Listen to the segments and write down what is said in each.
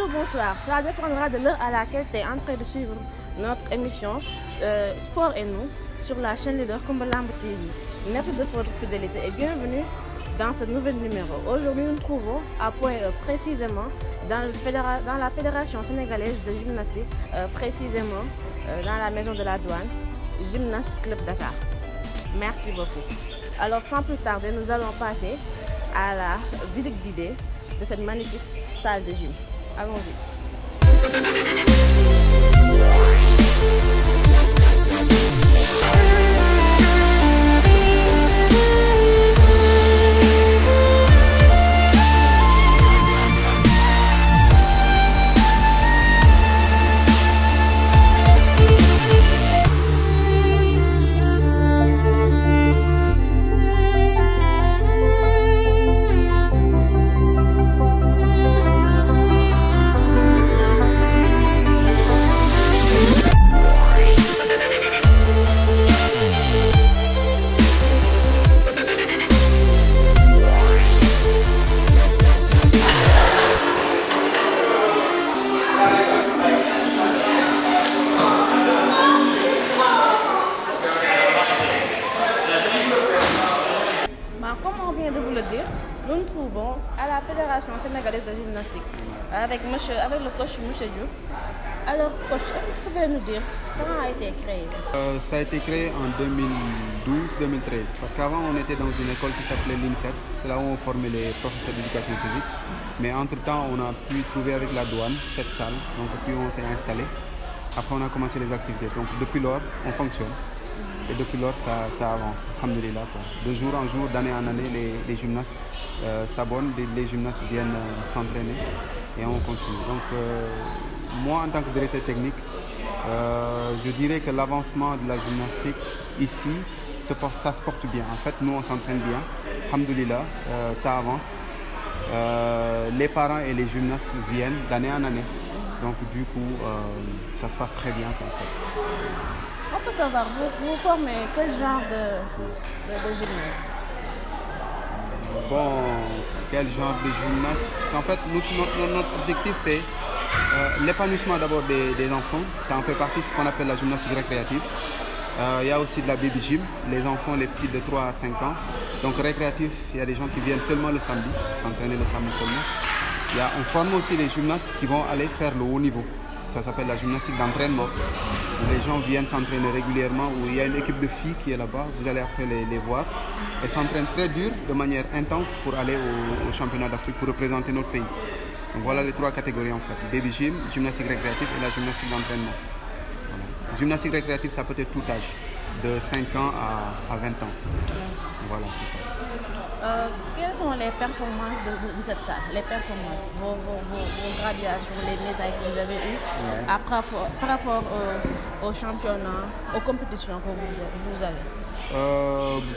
Bonjour, bonsoir. Cela dépendra de l'heure à laquelle tu es en train de suivre notre émission Sport et nous sur la chaîne leader Kumbalamb TV. Merci de votre fidélité et bienvenue dans ce nouvel numéro. Aujourd'hui, nous nous trouvons à Point-E, précisément dans la Fédération sénégalaise de gymnastique, précisément dans la maison de la douane, Gymnast Club Dakar. Merci beaucoup. Alors, sans plus tarder, nous allons passer à la visite guidée de cette magnifique salle de gym. Allons-y. Comme on vient de vous le dire, nous nous trouvons à la Fédération sénégalaise de gymnastique avec le coach M. Diouf. Alors, coach, est-ce que vous pouvez nous dire comment a été créé ceci? Ça a été créé en 2012-2013 parce qu'avant on était dans une école qui s'appelait l'INSEPS, c'est là où on formait les professeurs d'éducation physique. Mais entre-temps, on a pu trouver avec la douane cette salle, donc puis on s'est installé. Après, on a commencé les activités. Donc depuis lors, on fonctionne. Et depuis lors, ça avance, alhamdoulilah. De jour en jour, d'année en année, les gymnastes s'abonnent, les gymnastes viennent s'entraîner et on continue. Donc moi, en tant que directeur technique, je dirais que l'avancement de la gymnastique ici, ça se porte bien. En fait, nous, on s'entraîne bien, alhamdoulilah, ça avance. Les parents et les gymnastes viennent d'année en année. Donc du coup, ça se passe très bien. En fait. On peut savoir, vous formez quel genre de gymnase? Bon, quel genre de gymnase? En fait, notre objectif, c'est l'épanouissement d'abord des enfants. Ça en fait partie de ce qu'on appelle la gymnastique récréative. Il y a aussi de la baby gym, les enfants, les petits de 3 à 5 ans. Donc récréatif, il y a des gens qui viennent seulement le samedi, s'entraîner le samedi seulement. On forme aussi les gymnastes qui vont aller faire le haut niveau. Ça s'appelle la gymnastique d'entraînement. Les gens viennent s'entraîner régulièrement, où il y a une équipe de filles qui est là-bas, vous allez après les voir. Elles s'entraînent très dur, de manière intense, pour aller au championnat d'Afrique, pour représenter notre pays. Donc voilà les 3 catégories en fait. Baby gym, gymnastique récréative et la gymnastique d'entraînement. Voilà. Gymnastique récréative, ça peut être tout âge, de 5 ans à 20 ans. Voilà, c'est ça. Quelles sont les performances de cette salle? Les performances, vos graduations, les médailles que vous avez eues par rapport aux championnats, aux compétitions que vous allez?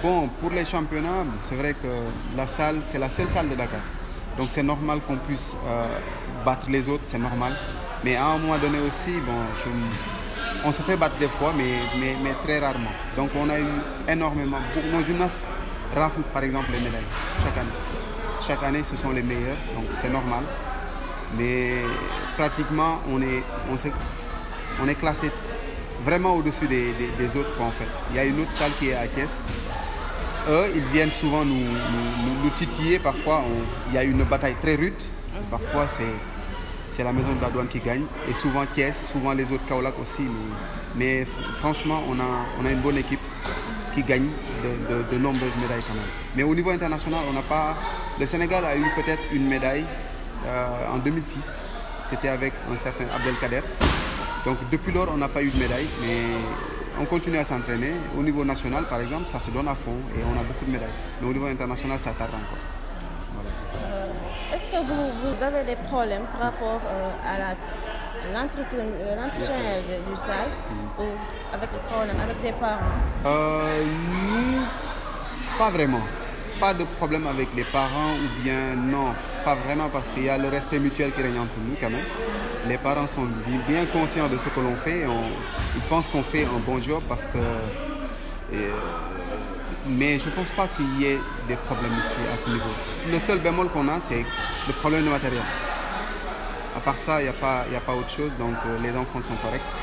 Bon, pour les championnats, c'est vrai que la salle, c'est la seule salle de Dakar. Donc c'est normal qu'on puisse battre les autres, c'est normal. Mais à un moment donné aussi, bon, on se fait battre des fois, mais très rarement. Donc on a eu énormément, nos gymnastes raflent par exemple les médailles chaque année. Chaque année, ce sont les meilleurs, donc c'est normal. Mais pratiquement, on est classé vraiment au-dessus des autres en fait. Il y a une autre salle qui est à Thiès. Eux, ils viennent souvent nous titiller. Parfois, il y a une bataille très rude. Parfois, c'est la maison de la douane qui gagne. Et souvent Thiès, souvent les autres Kaolack aussi. Mais franchement, on a une bonne équipe qui gagne de nombreuses médailles quand même. Mais au niveau international, on n'a pas... Le Sénégal a eu peut-être une médaille en 2006. C'était avec un certain Abdelkader. Donc depuis lors, on n'a pas eu de médaille, mais on continue à s'entraîner. Au niveau national, par exemple, ça se donne à fond et on a beaucoup de médailles. Mais au niveau international, ça tarde encore. Voilà, c'est ça. Est-ce que vous avez des problèmes par rapport à l'entretien du salle ou avec le problème avec des parents? Nous, pas vraiment. Pas de problème avec les parents ou bien non, pas vraiment parce qu'il y a le respect mutuel qui règne entre nous quand même. Les parents sont bien conscients de ce que l'on fait. Ils pensent qu'on fait un bon job parce que Mais je ne pense pas qu'il y ait des problèmes ici à ce niveau. Le seul bémol qu'on a, c'est le problème de matériel. À part ça, il n'y a pas autre chose. Donc les enfants sont corrects.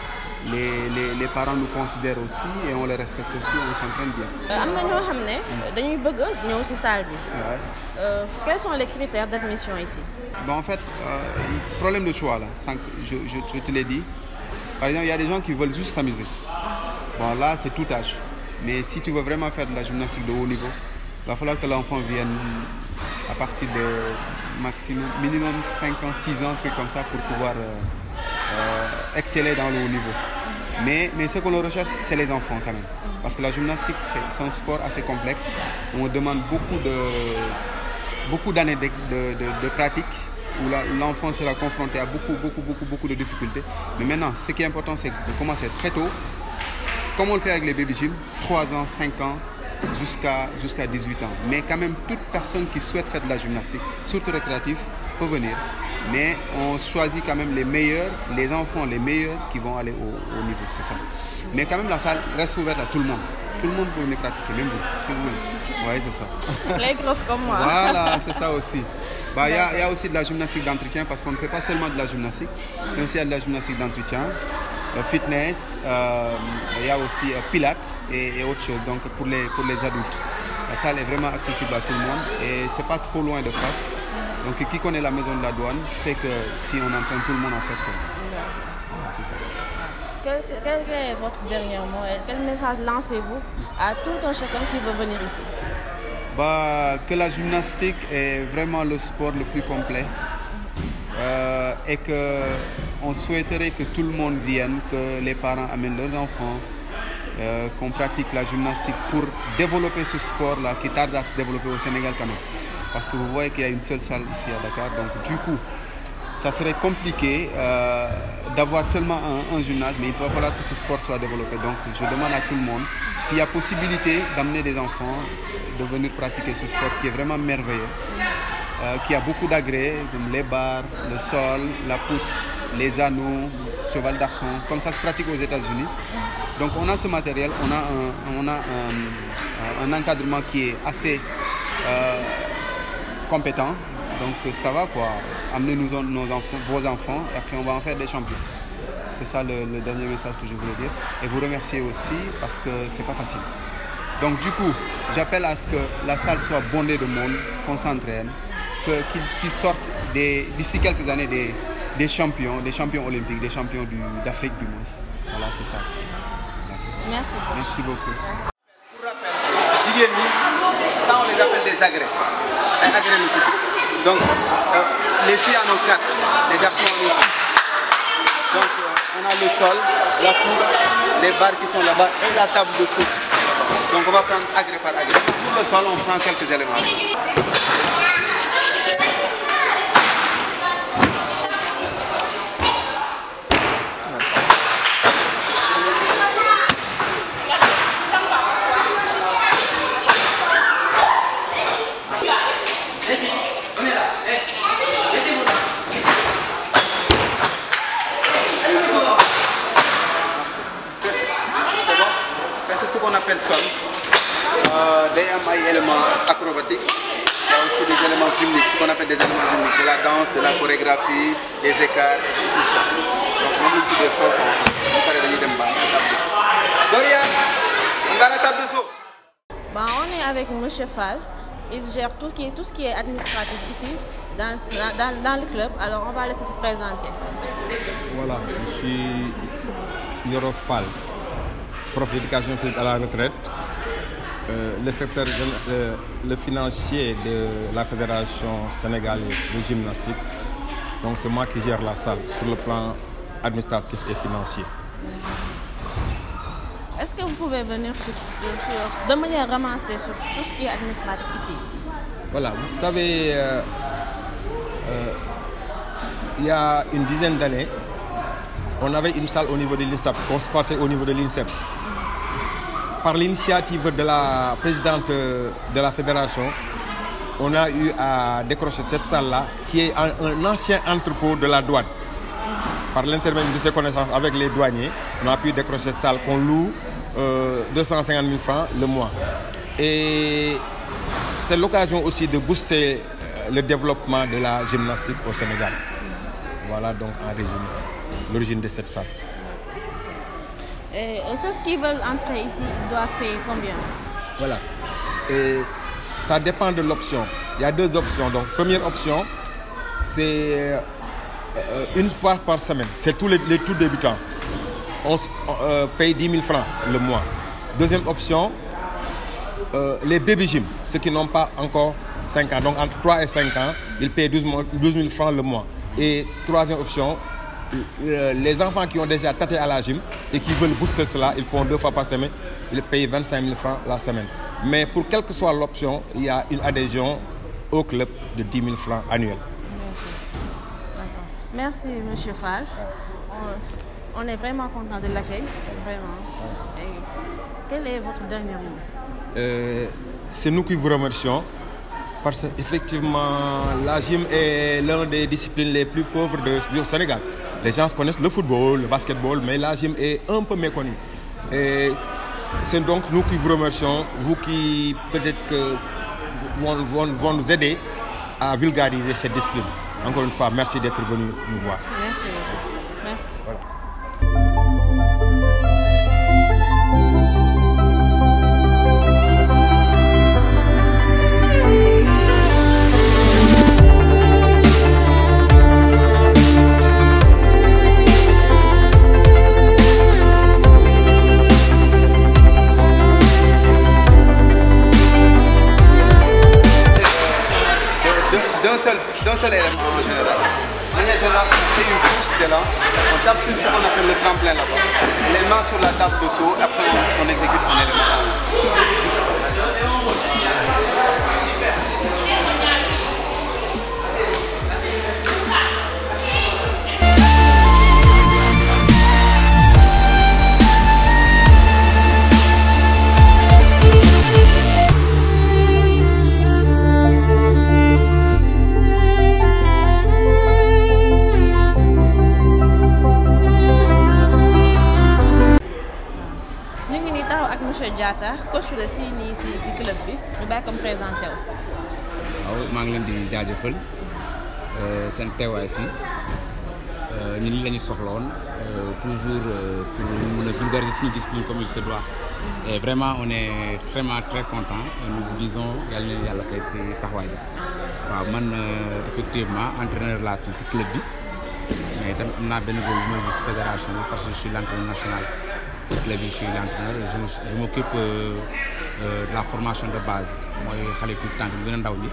Les parents nous considèrent aussi et on les respecte aussi, on s'entraîne bien. Quels sont les critères d'admission ici? Bon, en fait, problème de choix, là, je te l'ai dit. Par exemple, il y a des gens qui veulent juste s'amuser. Bon, là, c'est tout âge. Mais si tu veux vraiment faire de la gymnastique de haut niveau, il va falloir que l'enfant vienne à partir de minimum 5 ans, 6 ans, un truc comme ça, pour pouvoir exceller dans le haut niveau. Mais ce qu'on recherche, c'est les enfants quand même. Parce que la gymnastique, c'est un sport assez complexe. On demande beaucoup d'années de pratique, où l'enfant sera confronté à beaucoup de difficultés. Mais maintenant, ce qui est important, c'est de commencer très tôt, comme on le fait avec les baby gym, 3 ans, 5 ans, jusqu'à 18 ans. Mais quand même, toute personne qui souhaite faire de la gymnastique, surtout récréative, peut venir. Mais on choisit quand même les meilleurs, les enfants les meilleurs qui vont aller au niveau, c'est ça. Mais quand même, la salle reste ouverte à tout le monde. Tout le monde peut venir pratiquer, même vous, si vous voulez. Oui, c'est ça. Les grosses comme moi. Voilà, c'est ça aussi. Il y a aussi de la gymnastique d'entretien, parce qu'on ne fait pas seulement de la gymnastique, mais aussi il y a de la gymnastique d'entretien, fitness, il y a aussi pilates et autre chose, donc pour les adultes. La salle est vraiment accessible à tout le monde et c'est pas trop loin de face. Donc qui connaît la maison de la douane sait que si on entraîne tout le monde en fait, voilà, c'est ça. Quel est votre dernier mot et quel message lancez-vous à tout un chacun qui veut venir ici? Que la gymnastique est vraiment le sport le plus complet et qu'on souhaiterait que tout le monde vienne, que les parents amènent leurs enfants, qu'on pratique la gymnastique pour développer ce sport-là qui tarde à se développer au Sénégal quand même. Parce que vous voyez qu'il y a une seule salle ici à Dakar, donc du coup, ça serait compliqué d'avoir seulement un gymnase, mais il va falloir que ce sport soit développé. Donc je demande à tout le monde, s'il y a possibilité d'amener des enfants, de venir pratiquer ce sport qui est vraiment merveilleux, qui a beaucoup d'agrès, comme les barres, le sol, la poutre, les anneaux, cheval d'arçon, comme ça se pratique aux États-Unis. Donc on a ce matériel, on a un encadrement qui est assez compétent, donc ça va quoi, amenez vos enfants et après on va en faire des champions. C'est ça le dernier message que je voulais dire. Et vous remercier aussi parce que c'est pas facile. Donc du coup, j'appelle à ce que la salle soit bondée de monde, qu'on s'entraîne, qu'ils sortent d'ici quelques années des champions olympiques, des champions d'Afrique du moins. Voilà, c'est ça. Merci beaucoup. Merci beaucoup. Pour rappel, ça on les appelle des agrès. Donc les filles en ont 4, les garçons en ont 6. Donc on a le sol, la poutre, les barres qui sont là-bas et la table de soupe. Donc on va prendre agrès par agrès. Pour le sol, on prend quelques éléments. C'est ce qu'on appelle sol. Des éléments acrobatiques, il y a aussi des éléments gymniques, ce qu'on appelle des éléments gymniques, de la danse, de la chorégraphie, des écarts, tout ça. Donc on a beaucoup de sol, on parle de l'idemba. Doria, on va à la table de saut. On est avec M. Fall, il gère tout ce qui est administratif ici, dans le club, alors on va laisser se présenter. Voilà, je suis Yoro Fall, prof d'éducation physique à la retraite. Le secteur le financier de la Fédération sénégalaise de gymnastique. Donc c'est moi qui gère la salle sur le plan administratif et financier. Est-ce que vous pouvez venir de manière ramassée sur tout ce qui est administratif ici? Voilà, vous savez, il y a une dizaine d'années, on avait une salle au niveau de l'INSEP, on se passait au niveau de l'INSEP. Par l'initiative de la présidente de la fédération, on a eu à décrocher cette salle-là, qui est un ancien entrepôt de la douane. Par l'intermédiaire de ses connaissances avec les douaniers, on a pu décrocher cette salle qu'on loue 250 000 francs le mois. Et c'est l'occasion aussi de booster le développement de la gymnastique au Sénégal. Voilà donc en résumé l'origine de cette salle. Et ceux qui veulent entrer ici, ils doivent payer combien? Voilà. Et ça dépend de l'option. Il y a deux options. Donc première option, c'est une fois par semaine. C'est tous les tout débutants. On paye 10 000 francs le mois. Deuxième option, les baby gym, ceux qui n'ont pas encore 5 ans. Donc entre 3 et 5 ans, ils payent 12 000 francs le mois. Et troisième option, les enfants qui ont déjà tâté à la gym et qui veulent booster cela, ils font 2 fois par semaine, ils payent 25 000 francs la semaine. Mais pour quelle que soit l'option, il y a une adhésion au club de 10 000 francs annuels. Merci, Monsieur Fall. On est vraiment content de l'accueil. Vraiment. Et quel est votre dernier mot? C'est nous qui vous remercions parce qu'effectivement, la gym est l'une des disciplines les plus pauvres du Sénégal. Les gens connaissent le football, le basketball, mais la gym est un peu méconnue. Et c'est donc nous qui vous remercions, vous qui peut-être vont nous aider à vulgariser cette discipline. Encore une fois, merci d'être venu nous voir. Merci. Merci. Voilà. D'un seul élément en général. De manière générale, on fait une course de là, on tape sur ce qu'on appelle le tremplin là-bas. Les mains sur la table de saut, et après on exécute un élément en haut. Juste ça. Monsieur Diatta, coach la fii nii si club bi ñu bàyyi comme présenté wu. waaw maa ngi leen di jaajëfal seen teewaay fii ñun li la ñu soxla woon toujours pour mën a vulgariser suñu discipline comme il se doit. Et vraiment on est vraiment très content et nous vous disons yàlla na yàlla fay si taxawaay bi. waaw man effectivement entraîneur laa fii si club bi mais itam am naa benn rôle bu ma gis fédération bi parce que je suis l'entraîneur national. ci club yi je suis l'entraîneur je m'occupe de la formation de base mooy xale tout le temps bi gën a ndaw ñi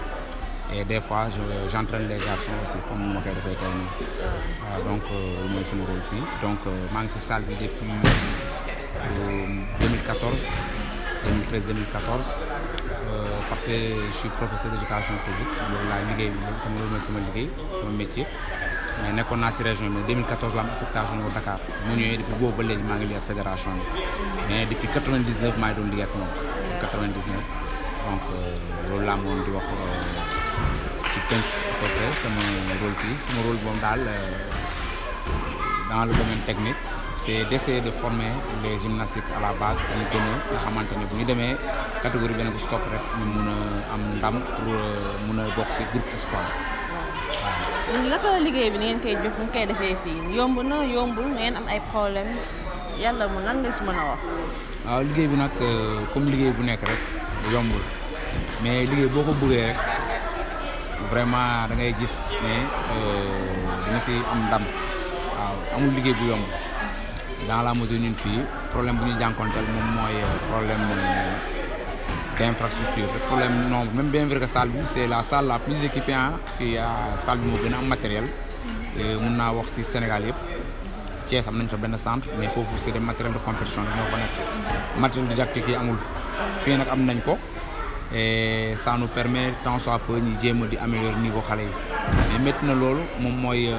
et des fois j'entraîne les garçons aussi comme ma koy defee tey nii waaw donc mooy sama rôle fii donc maa ngi si salle bi depuis 2014 2013 2014 parce que je suis professeur d'éducation physique loolu laa liggéey sama loolu mooy sama liggéey sama métier. mais nekkoon naa si région bi 2014 la am affectation au Dakar mu ñëwee depuis boobu ba léegi maa ngi liggéey ak fédération bi mais depuis 99 maa ngi doon liggéey ak moom 99 donc loolu laa moom di wax si tënk à peu près sama rôle fii sama rôle moom daal dans le domaine technique c'est d'essayer de former les gymnastiques à la base pour ñu gën a nga xamante ne bu ñu demee catégorie benn bu stop rek ñu mun a am ndam pour mun a bokk si groupe espoir. naka liggéey bi ni ngeen koy jox ni koy defee fii yomb na yombul ngeen am ay problème yàlla mu lan nga si mën a wax. waaw liggéey bi nag comme liggéey bu nekk rek yombul mais liggéey boo ko bëggee rek vraiment da ngay gis ne dina si am ndam waaw amul liggéey bu yomb dans la mesure ñun fii problème bu ñu jànkonteel moom mooy problème d'infrastructure le problème nombre même bien vrai que salle bi c'est la salle la plus équipée fii salle bi moo gën a am matériel mun naa wax si Sénégal yëpp Thiès am nañ fa benn centre mais foofu c'est des matériels de compétition ñoo fa nekk matériel didactique yi amul fii nag am nañ ko et ça nous permet tant soit peu ñu jéem a di améliorer niveau xale yi mais métti na loolu moom mooy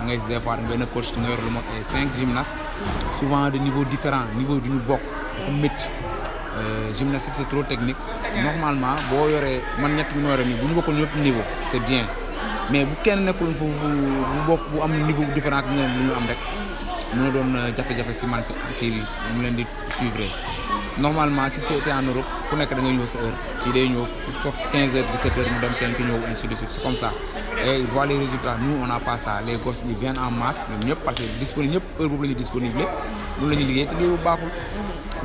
ngay des fois benn coach nga yor lu mot 5 gymnastes souvent de niveau différent niveau du ñu bokk dafa métti gymnastique c'est trop technique normalement boo yoree man ñett ñu yore nii bu ñu bokkul ñëpp niveau c'est bien mais bu kenn nekkul foofu bu bokk bu am niveau différent ak ñeneen lu ñu am rek mën na doon jafe-jafe si man si kii bi mu leen di suivre normalement si c'était en Europe ku nekk da ngay ñëw sa heure kii day ñëw pour 15h 17h mu dem kenn ki ñëw ainsi de suite c'est comme ça et voir les résultats nous on n'a pas ça les gosses ils viennent en masse ñoom ñëpp parce que disponible ñëpp heure boobu la ñuy disponible loolu la ñuy liggéey te liggéey bu baaxul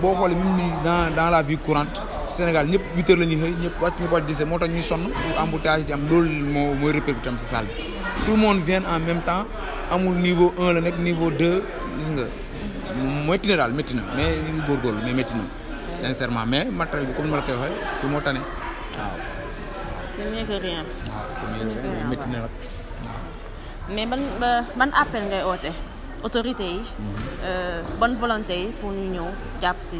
boo xoolee même dans la vie courante Sénégal ñëpp 8h la ñuy xëy ñëpp wàcc 17 moo tax ñuy sonn embouteillage di am loolu mooy répercuté am si salle bi tout le monde vient en même temps amul niveau 1 la nekk niveau 2 gis nga métti na daal métti na mais ñu ngi góorgóorlu mais métti na sincèrement mais matériel bi comme ni ma la koy waxee fi moo tane waaw. c'est mieux que rien. waaw c'est mieux que rien métti na nag waaw. mais ban appel ngay oote autorité yi. bonne volonté yi pour ñu ñëw jàpp si.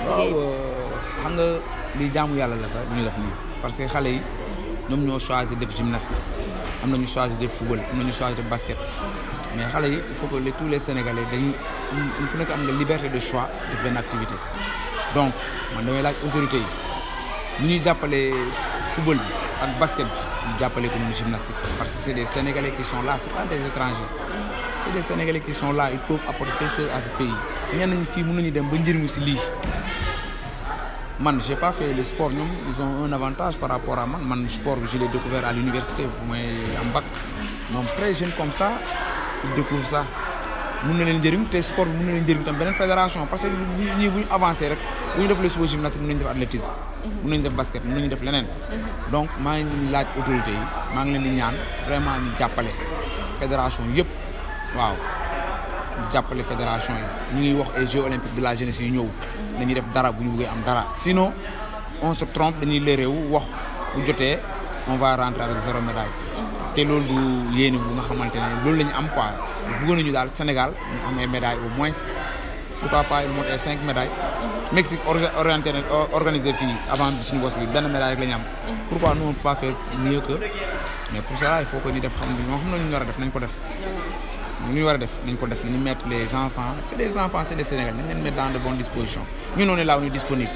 waaw xam nga li jaamu yàlla la sax bu ñu def nii parce que xale yi ñoom ñoo choisir def gymnastique am na ñu choisir def football am na ñu choisir def basket mais xale yi il faut que tous les Sénégalais dañu ku nekk am nga liberté de choix def benn activité donc man damay laaj autorité yi ñu ñuy jàppale football bi ak basket bi ñu jàppale ko ñu gymnastique parce que c'est des Sénégalais qui sont là c'est pas des étrangers c'est des Sénégalais qui sont là ils peuvent apporter quelque chose à ce pays ñenn ñi fii mën nañu dem ba njëriñu si lii man j'ai pas fait le sport ñoom ils ont un avantage par rapport à man sport bi je l'ai découvert à l'université bu may am bac moom très jeune comme ça ils découvrent ça mën na leen njëriñ te sport bi mën na leen njëriñ tam beneen fédération parce que ñii bu ñu avancé rek bu ñu def le sport gymnastique mën nañu def athlétisme mën nañu def basket mën nañu def leneen donc maa ngi laaj autorité yi maa ngi leen di ñaan vraiment ñu jàppale fédération yëpp waaw jàppale fédération yi ñu ngi wax ay Jeux olympiques de la jeunesse yu ñëw dañuy def dara bu ñu bëggee am dara sinon on se trompe dañuy léeréewu wax bu jotee on va rentrer avec 0 médaille te loolu du yéene bu nga xamante ne loolu la ñu am quoi bëggoon nañu daal Sénégal ñu am ay médailles au moins pourquoi pas il monte ay 5 médailles Mexique organisé fii avant suñu bos bi benn médaille rek la ñu am pourquoi nous on peut pas faire mieux que mais pour cela il faut que ñu def xam ñoo xam nañu war a def nañ ko def ñu war a def nañ ko def nañu mettre les enfants c'est des enfants c'est des Sénégalais nañ leen mettre dans de bonnes dispositions ñun on est là on est disponible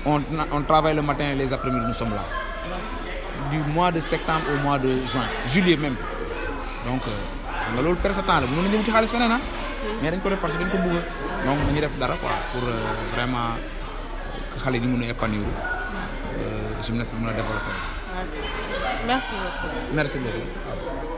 on travaille le matin et les après-midi nous sommes là du mois de septembre au mois de juin juillet même donc xam nga loolu perte temps la mën nañu wuti xaalis feneen mais dañ ko def parce que dañ ko bëgg donc nañu def dara quoi pour vraiment xale yi ñu mën a épanouir gymnastique mën a développer. Merci beaucoup. Merci beaucoup.